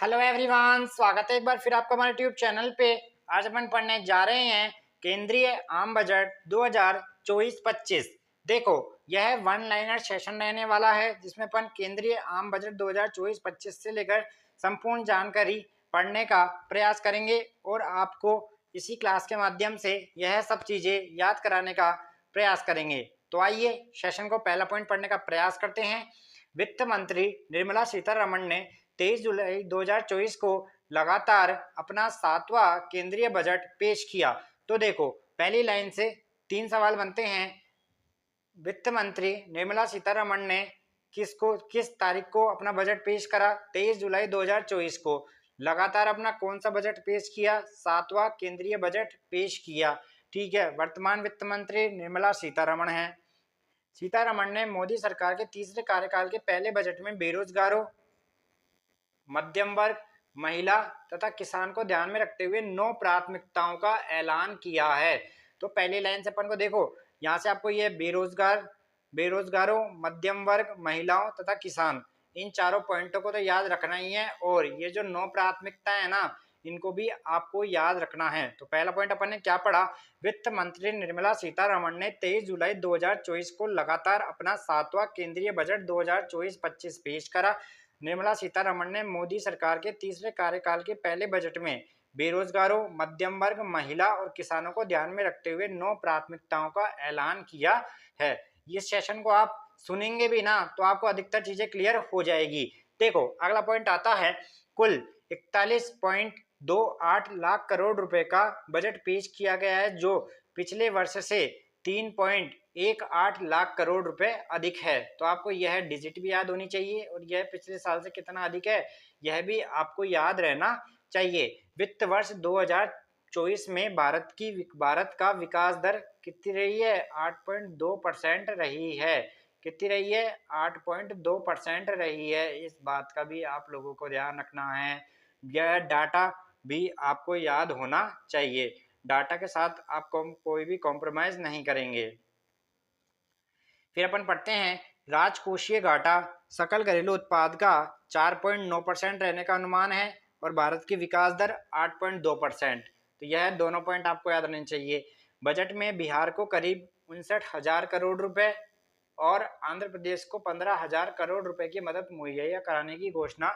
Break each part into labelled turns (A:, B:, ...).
A: Hello everyone, स्वागत है एक बार फिर आपका हमारे ट्यूब चैनल पे। आज अपन पढ़ने जा रहे हैं केंद्रीय आम बजट 2024-25। देखो, यह वन लाइनर सेशन रहने वाला है जिसमें अपन केंद्रीय आम बजट 2024-25 से लेकर संपूर्ण जानकारी पढ़ने का प्रयास करेंगे और आपको इसी क्लास के माध्यम से यह सब चीजें याद कराने का प्रयास करेंगे। तो आइए सेशन को पहला पॉइंट पढ़ने का प्रयास करते हैं। वित्त मंत्री निर्मला सीतारमण ने 23 जुलाई 2024 को लगातार अपना 7वां केंद्रीय बजट पेश किया। तो देखो, पहली लाइन से 3 सवाल बनते हैं। वित्त मंत्री निर्मला सीतारमण ने किस तारीख को अपना बजट पेश करा? 23 जुलाई 2024 को। लगातार अपना कौन सा बजट पेश किया? 7वां केंद्रीय बजट पेश किया। ठीक है, वर्तमान वित्त मंत्री निर्मला सीतारमण है। सीतारमण ने मोदी सरकार के तीसरे कार्यकाल के पहले बजट में बेरोजगारों, मध्यम वर्ग, महिला तथा किसान को ध्यान में रखते हुए 9 प्राथमिकताओं का ऐलान किया है। तो पहली लाइन से अपन को देखो, यहाँ से आपको ये बेरोजगारों, मध्यम वर्ग, महिलाओं तथा किसान, इन चारों पॉइंटों को तो याद रखना ही है। और ये जो 9 प्राथमिकता है ना, इनको भी आपको याद रखना है। तो पहला पॉइंट अपन ने क्या पढ़ा? वित्त मंत्री निर्मला सीतारमण ने 23 जुलाई 2024 को लगातार अपना 7वां केंद्रीय बजट 2024-25 पेश करा। निर्मला सीतारमण ने मोदी सरकार के तीसरे कार्यकाल के पहले बजट में बेरोजगारों, मध्यम वर्ग, महिला और किसानों को ध्यान में रखते हुए 9 प्राथमिकताओं का ऐलान किया है। इस सेशन को आप सुनेंगे भी ना तो आपको अधिकतर चीजें क्लियर हो जाएगी। देखो, अगला पॉइंट आता है, कुल 41.28 लाख करोड़ रुपए का बजट पेश किया गया है, जो पिछले वर्ष से 3.18 लाख करोड़ रुपए अधिक है। तो आपको यह डिजिट भी याद होनी चाहिए और यह पिछले साल से कितना अधिक है यह भी आपको याद रहना चाहिए। वित्त वर्ष 2024 में भारत का विकास दर कितनी रही है? 8.2% रही है। कितनी रही है? 8.2% रही है। इस बात का भी आप लोगों को ध्यान रखना है। यह डाटा भी आपको याद होना चाहिए। डाटा के साथ आप कोई भी कॉम्प्रोमाइज नहीं करेंगे। फिर अपन पढ़ते हैं, राजकोषीय घाटा सकल घरेलू उत्पाद का 4.9% रहने का अनुमान है और भारत की विकास दर 8.2%। तो यह दोनों पॉइंट आपको याद रहने चाहिए। बजट में बिहार को करीब 59,000 करोड़ रुपए और आंध्र प्रदेश को 15,000 करोड़ रुपए की मदद मुहैया कराने की घोषणा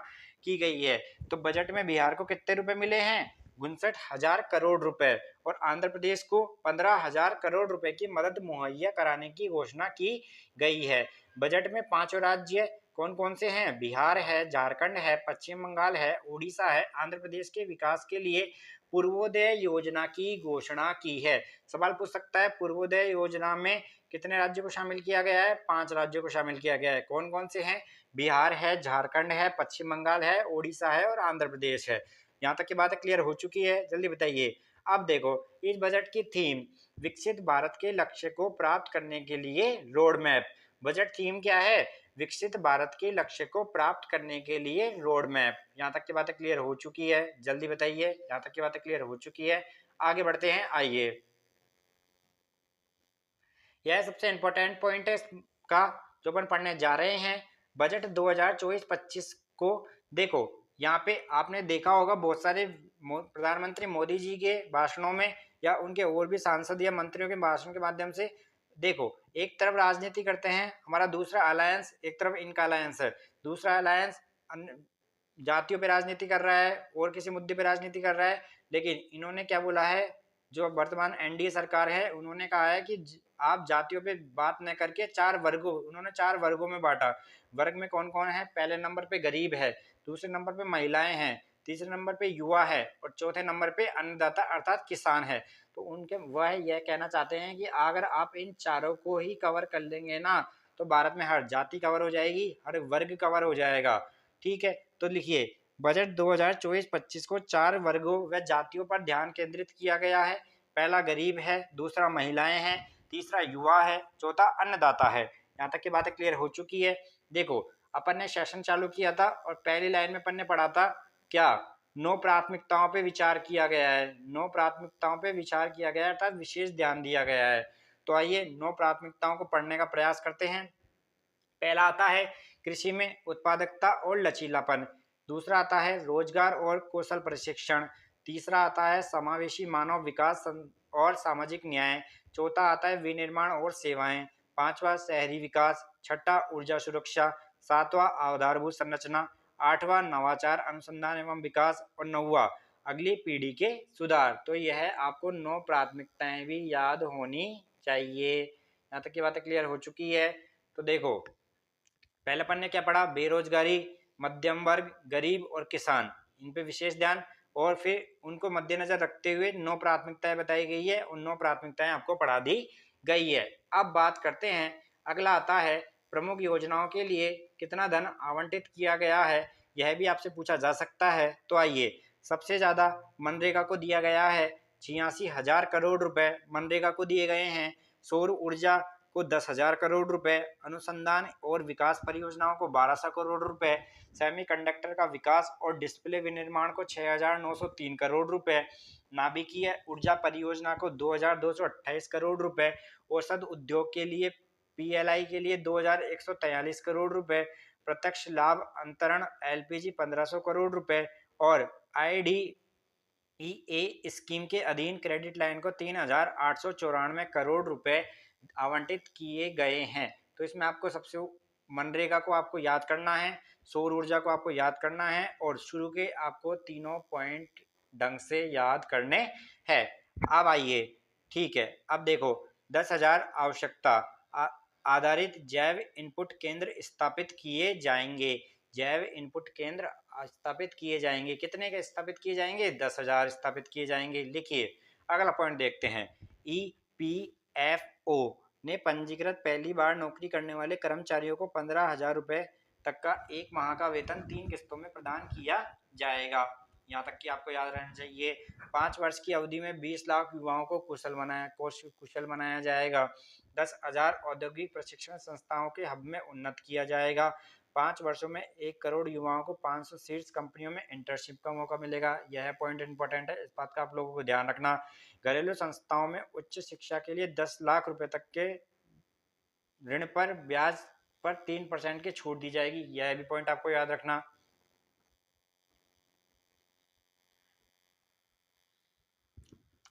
A: की गई है। तो बजट में बिहार को कितने रुपए मिले हैं? 59,000 करोड़ रुपए और आंध्र प्रदेश को 15,000 करोड़ रुपए की मदद मुहैया कराने की घोषणा की गई है। बजट में 5 राज्य कौन कौन से हैं? बिहार है, झारखंड है, पश्चिम बंगाल है, उड़ीसा है। आंध्र प्रदेश के विकास के लिए पूर्वोदय योजना की घोषणा की है। सवाल पूछ सकता है, पूर्वोदय योजना में कितने राज्यों को शामिल किया गया है? 5 राज्यों को शामिल किया गया है। कौन कौन से हैं? बिहार है, झारखंड है, पश्चिम बंगाल है, उड़ीसा है और आंध्र प्रदेश है। यहाँ तक की बातें क्लियर हो चुकी है? जल्दी बताइए। अब देखो, इस बजट की थीम विकसित भारत के लक्ष्य को प्राप्त करने के लिए रोड मैप। बजट थीम क्या है? विकसित भारत के लक्ष्य को प्राप्त करने के लिए रोड मैप। यहाँ तक की बातें क्लियर हो चुकी है? जल्दी बताइए। यहाँ तक की बातें क्लियर हो चुकी है? आगे बढ़ते हैं, आइए। यह सबसे इंपॉर्टेंट पॉइंट है इसका जो अपन पढ़ने जा रहे हैं। बजट 2024-25 को देखो, यहाँ पे आपने देखा होगा बहुत सारे प्रधानमंत्री मोदी जी के भाषणों में या उनके और भी सांसद या मंत्रियों के भाषण के माध्यम से, देखो, एक तरफ राजनीति करते हैं हमारा दूसरा अलायंस, एक तरफ इनका अलायंस है, दूसरा अलायंस जातियों पे राजनीति कर रहा है और किसी मुद्दे पे राजनीति कर रहा है। लेकिन इन्होंने क्या बोला है, जो वर्तमान एनडीए सरकार है, उन्होंने कहा है कि आप जातियों पे बात न करके उन्होंने 4 वर्गों में बांटा। वर्ग में कौन कौन है? पहले नंबर पे गरीब है, दूसरे नंबर पे महिलाएं हैं, तीसरे नंबर पे युवा है और चौथे नंबर पे अन्नदाता अर्थात किसान है। तो उनके वह यह कहना चाहते हैं कि अगर आप इन चारों को ही कवर कर लेंगे ना तो भारत में हर जाति कवर हो जाएगी, हर वर्ग कवर हो जाएगा। ठीक है, तो लिखिए, बजट 2024-25 को 4 वर्गों व जातियों पर ध्यान केंद्रित किया गया है। पहला गरीब है, दूसरा महिलाएं हैं, तीसरा युवा है, चौथा अन्नदाता है। यहाँ तक की बातें क्लियर हो चुकी है? देखो, अपन ने सेशन चालू किया था और पहली लाइन में अपन ने पढ़ा था क्या? 9 प्राथमिकताओं पे विचार किया गया है। 9 प्राथमिकताओं पे विचार किया गया है अर्थात विशेष ध्यान दिया गया है। तो आइए 9 प्राथमिकताओं को पढ़ने का प्रयास करते हैं। पहला आता है कृषि में उत्पादकता और लचीलापन। दूसरा आता है रोजगार और कौशल प्रशिक्षण। तीसरा आता है समावेशी मानव विकास और सामाजिक न्याय। चौथा आता है विनिर्माण और सेवाएं। पांचवा शहरी विकास। छठा ऊर्जा सुरक्षा। सातवां आधारभूत संरचना। आठवां नवाचार अनुसंधान एवं विकास और नौवां अगली पीढ़ी के सुधार। तो यह आपको 9 प्राथमिकताएं भी याद होनी चाहिए। यहाँ तक की बातें क्लियर हो चुकी है। तो देखो पहले अपन ने क्या पढ़ा, बेरोजगारी, मध्यम वर्ग, गरीब और किसान, इन पे विशेष ध्यान, और फिर उनको मद्देनजर रखते हुए 9 प्राथमिकताएं बताई गई है, उन 9 प्राथमिकताएं आपको पढ़ा दी गई है। अब बात करते हैं, अगला आता है प्रमुख योजनाओं के लिए कितना धन आवंटित किया गया है, यह भी आपसे पूछा जा सकता है। तो आइए, सबसे ज्यादा मनरेगा को दिया गया है 86,000 करोड़ रुपए मनरेगा को दिए गए हैं। सौर ऊर्जा को 10,000 करोड़ रुपए, अनुसंधान और विकास परियोजनाओं को 1200 करोड़ रुपए, सेमीकंडक्टर का विकास और डिस्प्ले विनिर्माण को 6,903 करोड़ रुपए, नाभिकीय ऊर्जा परियोजना को 2,228 करोड़ रुपए, औषध उद्योग के लिए पीएलआई के लिए 2,143 करोड़ रुपए, प्रत्यक्ष लाभ अंतरण एलपीजी 1,500 करोड़ रुपए और आईडीईए स्कीम के अधीन क्रेडिट लाइन को 3,894 करोड़ रुपए आवंटित किए गए हैं। तो इसमें आपको सबसे मनरेगा को आपको याद करना है, सौर ऊर्जा को आपको याद करना है और शुरू के आपको तीनों पॉइंट ढंग से याद करने हैं। अब आइए, ठीक है, अब देखो 10,000 आवश्यकता आधारित जैव इनपुट केंद्र स्थापित किए जाएंगे। जैव इनपुट केंद्र स्थापित किए जाएंगे, कितने के स्थापित किए जाएंगे? 10,000 स्थापित किए जाएंगे। लिखिए, अगला पॉइंट देखते हैं। ईपीएफओ ने पंजीकृत पहली बार नौकरी करने वाले कर्मचारियों को 15,000 रुपए तक का एक माह का वेतन 3 किस्तों में प्रदान किया जाएगा। यहाँ तक कि आपको याद रहना चाहिए। 5 वर्ष की अवधि में 20 लाख युवाओं को कुशल बनाया जाएगा। 10,000 औद्योगिक प्रशिक्षण संस्थाओं के हब में उन्नत किया जाएगा। 5 वर्षों में 1 करोड़ युवाओं को 500 शीर्ष कंपनियों में इंटर्नशिप का मौका मिलेगा। यह पॉइंट इंपॉर्टेंट है, इस बात का आप लोगों को ध्यान रखना। घरेलू संस्थाओं में उच्च शिक्षा के लिए 10 लाख रुपए तक के ऋण पर ब्याज पर 3% की छूट दी जाएगी। यह भी पॉइंट आपको याद रखना।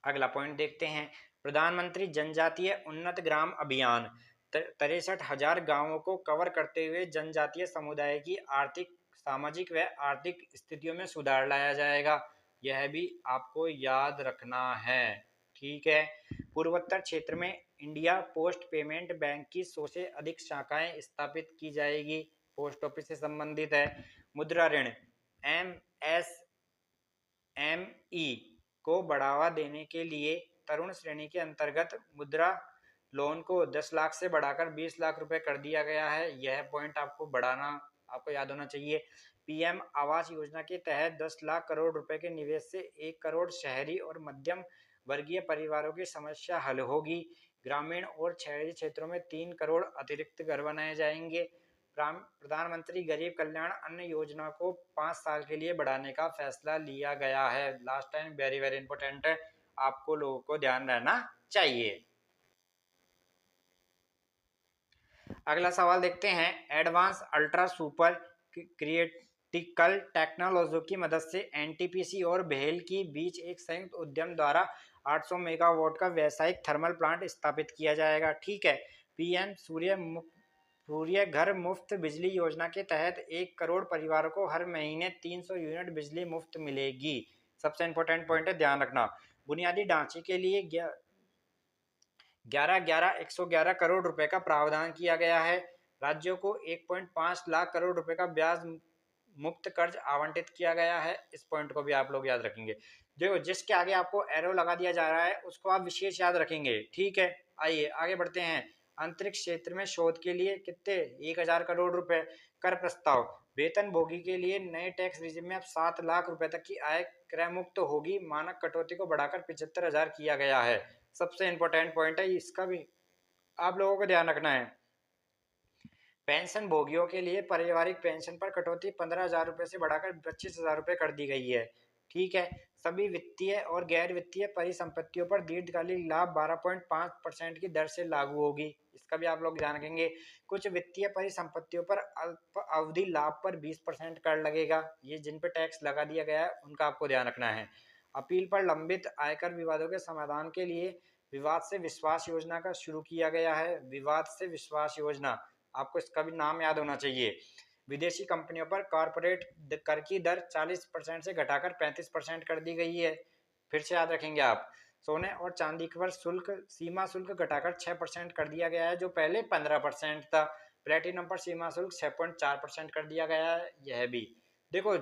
A: अगला पॉइंट देखते हैं, प्रधानमंत्री जनजातीय उन्नत ग्राम अभियान। 63,000 गांवों को कवर करते हुए जनजातीय समुदाय की आर्थिक, सामाजिक व आर्थिक स्थितियों में सुधार लाया जाएगा। यह भी आपको याद रखना है, ठीक है। पूर्वोत्तर क्षेत्र में इंडिया पोस्ट पेमेंट बैंक की 100 से अधिक शाखाएं स्थापित की जाएगी। पोस्ट ऑफिस से संबंधित है। मुद्रा ऋण एमएसएमई को बढ़ावा देने के लिए तरुण श्रेणी के अंतर्गत मुद्रा लोन को 10 लाख से बढ़ाकर 20 लाख रुपए कर दिया गया है। यह पॉइंट आपको आपको याद होना चाहिए। पीएम आवास योजना के तहत 10 लाख करोड़ रुपए के निवेश से 1 करोड़ शहरी और मध्यम वर्गीय परिवारों की समस्या हल होगी। ग्रामीण और शहरी क्षेत्रों में 3 करोड़ अतिरिक्त घर बनाए जाएंगे। प्रधानमंत्री गरीब कल्याण अन्न योजना को 5 साल के लिए बढ़ाने का फैसला लिया गया है। Last time very very important है, आपको लोगों को ध्यान रहना चाहिए। अगला सवाल देखते हैं, advance ultra super critical technology की मदद से एनटीपीसी और भेल की बीच एक संयुक्त उद्यम द्वारा 800 मेगावाट का व्यावसायिक थर्मल प्लांट स्थापित किया जाएगा। ठीक है। पीएम सूर्य घर मुफ्त बिजली योजना के तहत 1 करोड़ परिवारों को हर महीने 300 यूनिट बिजली मुफ्त मिलेगी। सबसे इंपॉर्टेंट पॉइंट है, ध्यान रखना। बुनियादी ढांचे के लिए 111 करोड़ रुपए का प्रावधान किया गया है। राज्यों को 1.5 लाख करोड़ रुपए का ब्याज मुक्त कर्ज आवंटित किया गया है। इस पॉइंट को भी आप लोग याद रखेंगे। देखो, जिसके आगे आपको एरो लगा दिया जा रहा है उसको आप विशेष याद रखेंगे, ठीक है। आइए आगे बढ़ते हैं। अंतरिक्ष क्षेत्र में शोध के लिए कितने? 1,000 करोड़ रुपए। कर प्रस्ताव, वेतन भोगी के लिए नए टैक्स रिजिम में अब 7 लाख रुपए तक की आय क्रय मुक्त होगी। मानक कटौती को बढ़ाकर 75,000 किया गया है। सबसे इंपॉर्टेंट पॉइंट है, इसका भी आप लोगों को ध्यान रखना है। पेंशन भोगियों के लिए पारिवारिक पेंशन पर कटौती 15,000 रुपए से बढ़ाकर 25,000 रुपए कर दी गई है। ठीक है। सभी वित्तीय और गैर वित्तीय परिसंपत्तियों पर दीर्घकालिक लाभ 12.5% की दर से लागू होगी। इसका भी आप लोग ध्यान रखेंगे। कुछ वित्तीय परिसंपत्तियों पर अल्प अवधि लाभ पर 20% कर लगेगा, ये जिन पे टैक्स लगा दिया गया है उनका आपको ध्यान रखना है। अपील पर लंबित आयकर विवादों के समाधान के लिए विवाद से विश्वास योजना का शुरू किया गया है। विवाद से विश्वास योजना, आपको इसका भी नाम याद होना चाहिए। विदेशी कंपनियों पर कॉरपोरेट कर की दर 40% से घटाकर 35% कर दी गई है। फिर से याद रखेंगे आप। सोने और चांदी पर शुल्क सीमा शुल्क घटाकर 6% कर दिया गया है, जो पहले 15% था। प्लेटिनम पर सीमा शुल्क 6.4% कर दिया गया है। यह भी देखो,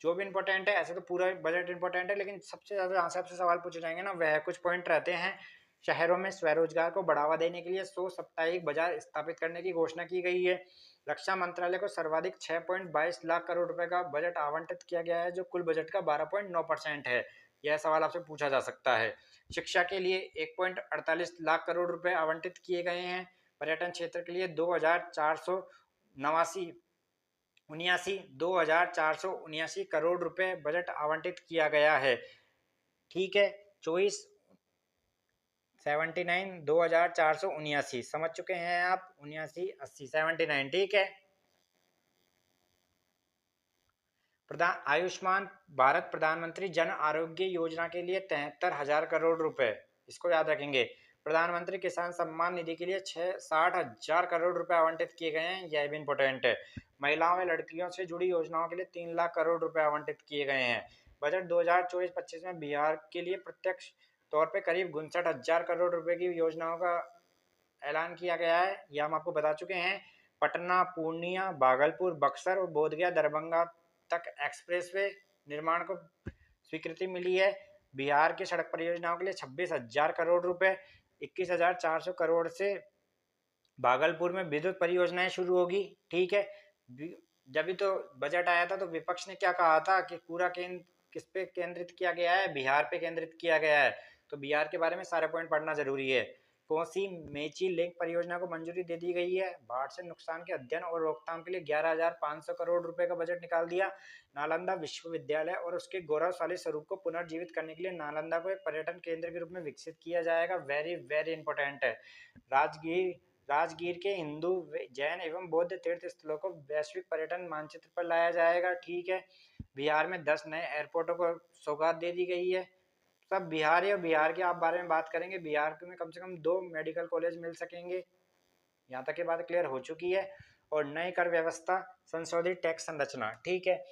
A: जो भी इंपॉर्टेंट है, ऐसे तो पूरा बजट इंपॉर्टेंट है, लेकिन सबसे ज्यादा जहाँ से आपसे सवाल पूछे जाएंगे ना, वह कुछ पॉइंट रहते हैं। शहरों में स्वरोजगार को बढ़ावा देने के लिए 100 साप्ताहिक बाजार स्थापित करने की घोषणा की गई है। रक्षा मंत्रालय को सर्वाधिक 6.22 लाख करोड़ रुपए का बजट आवंटित किया गया है, जो कुल बजट का 12.9% है। यह सवाल आपसे पूछा जा सकता है। शिक्षा के लिए 1.48 लाख करोड़ रुपए आवंटित किए गए हैं। पर्यटन क्षेत्र के लिए 2,479 करोड़ रुपए बजट आवंटित किया गया है। ठीक है, 2,479 समझ चुके हैं आप, 79 ठीक है। आयुष्मान भारत प्रधानमंत्री जन आरोग्य योजना के लिए 73,000 करोड़ रुपए, इसको याद रखेंगे। प्रधानमंत्री किसान सम्मान निधि के लिए 60,000 करोड़ रुपए आवंटित किए गए हैं, यह भी इंपॉर्टेंट है। महिलाओं व लड़कियों से जुड़ी योजनाओं के लिए 3 लाख करोड़ रुपए आवंटित किए गए हैं। बजट 2024-25 में बिहार के लिए प्रत्यक्ष तौर पर करीब 59,000 करोड़ रुपए की योजनाओं का ऐलान किया गया है, यह हम आपको बता चुके हैं। पटना, पूर्णिया, भागलपुर, बक्सर और बोधगया दरभंगा तक एक्सप्रेसवे निर्माण को स्वीकृति मिली है। बिहार की सड़क परियोजनाओं के लिए 26,000 करोड़ रुपए, 21,400 करोड़ से भागलपुर में विद्युत परियोजनाएं शुरू होगी। ठीक है, जब भी तो बजट आया था तो विपक्ष ने क्या कहा था कि पूरा केंद्र किस पे केंद्रित किया गया है, बिहार पे केंद्रित किया गया है। तो बिहार के बारे में सारे पॉइंट पढ़ना जरूरी है। कोसी मेची लिंक परियोजना को मंजूरी दे दी गई है। बाढ़ से नुकसान के अध्ययन और रोकथाम के लिए 11,500 करोड़ रुपए का बजट निकाल दिया। नालंदा विश्वविद्यालय और उसके गौरवशाली स्वरूप को पुनर्जीवित करने के लिए नालंदा को एक पर्यटन केंद्र के रूप में विकसित किया जाएगा। वेरी वेरी इंपॉर्टेंट है। राजगीर के हिंदू, जैन एवं बौद्ध तीर्थ स्थलों को वैश्विक पर्यटन मानचित्र पर लाया जाएगा। ठीक है, बिहार में 10 नए एयरपोर्टों को सौगात दे दी गई है। सब बिहार है, और बिहार के आप बारे में बात करेंगे, बिहार में कम से कम 2 मेडिकल कॉलेज मिल सकेंगे। यहाँ तक की बात क्लियर हो चुकी है। और नई कर व्यवस्था, संशोधित टैक्स संरचना। ठीक है,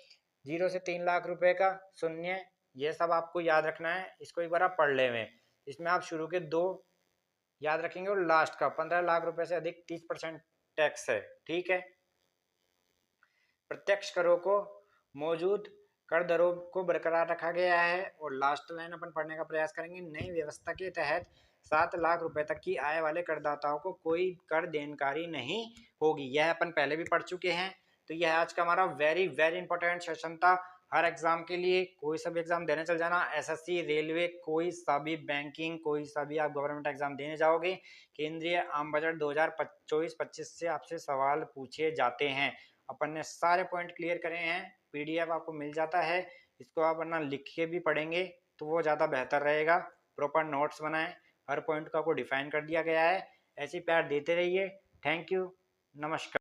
A: 0 से 3 लाख रुपए का शून्य, ये सब आपको याद रखना है। इसको एक बार आप पढ़ ले में, इसमें आप शुरू के 2 याद रखेंगे और लास्ट का 15 लाख रुपए से अधिक 30% टैक्स है। ठीक है, प्रत्यक्ष करों को मौजूद कर दरों को बरकरार रखा गया है। और लास्ट लाइन अपन पढ़ने का प्रयास करेंगे। नई व्यवस्था के तहत 7 लाख रुपए तक की आय वाले करदाताओं को कोई कर देनकारी नहीं होगी, यह अपन पहले भी पढ़ चुके हैं। तो यह आज का हमारा वेरी वेरी इंपॉर्टेंट सेशन था। हर एग्जाम के लिए, कोई सा भी एग्जाम देने चल जाना, एसएससी, रेलवे, कोई सा भी बैंकिंग, कोई सा भी आप गवर्नमेंट एग्जाम देने जाओगे, केंद्रीय आम बजट 2024-25 से आपसे सवाल पूछे जाते हैं। अपन ने सारे पॉइंट क्लियर करे हैं, पीडीएफ आपको मिल जाता है। इसको आप वरना लिख के भी पढ़ेंगे तो वो ज़्यादा बेहतर रहेगा। प्रॉपर नोट्स बनाएं, हर पॉइंट को आपको डिफाइन कर दिया गया है। ऐसे प्यार देते रहिए। थैंक यू, नमस्कार।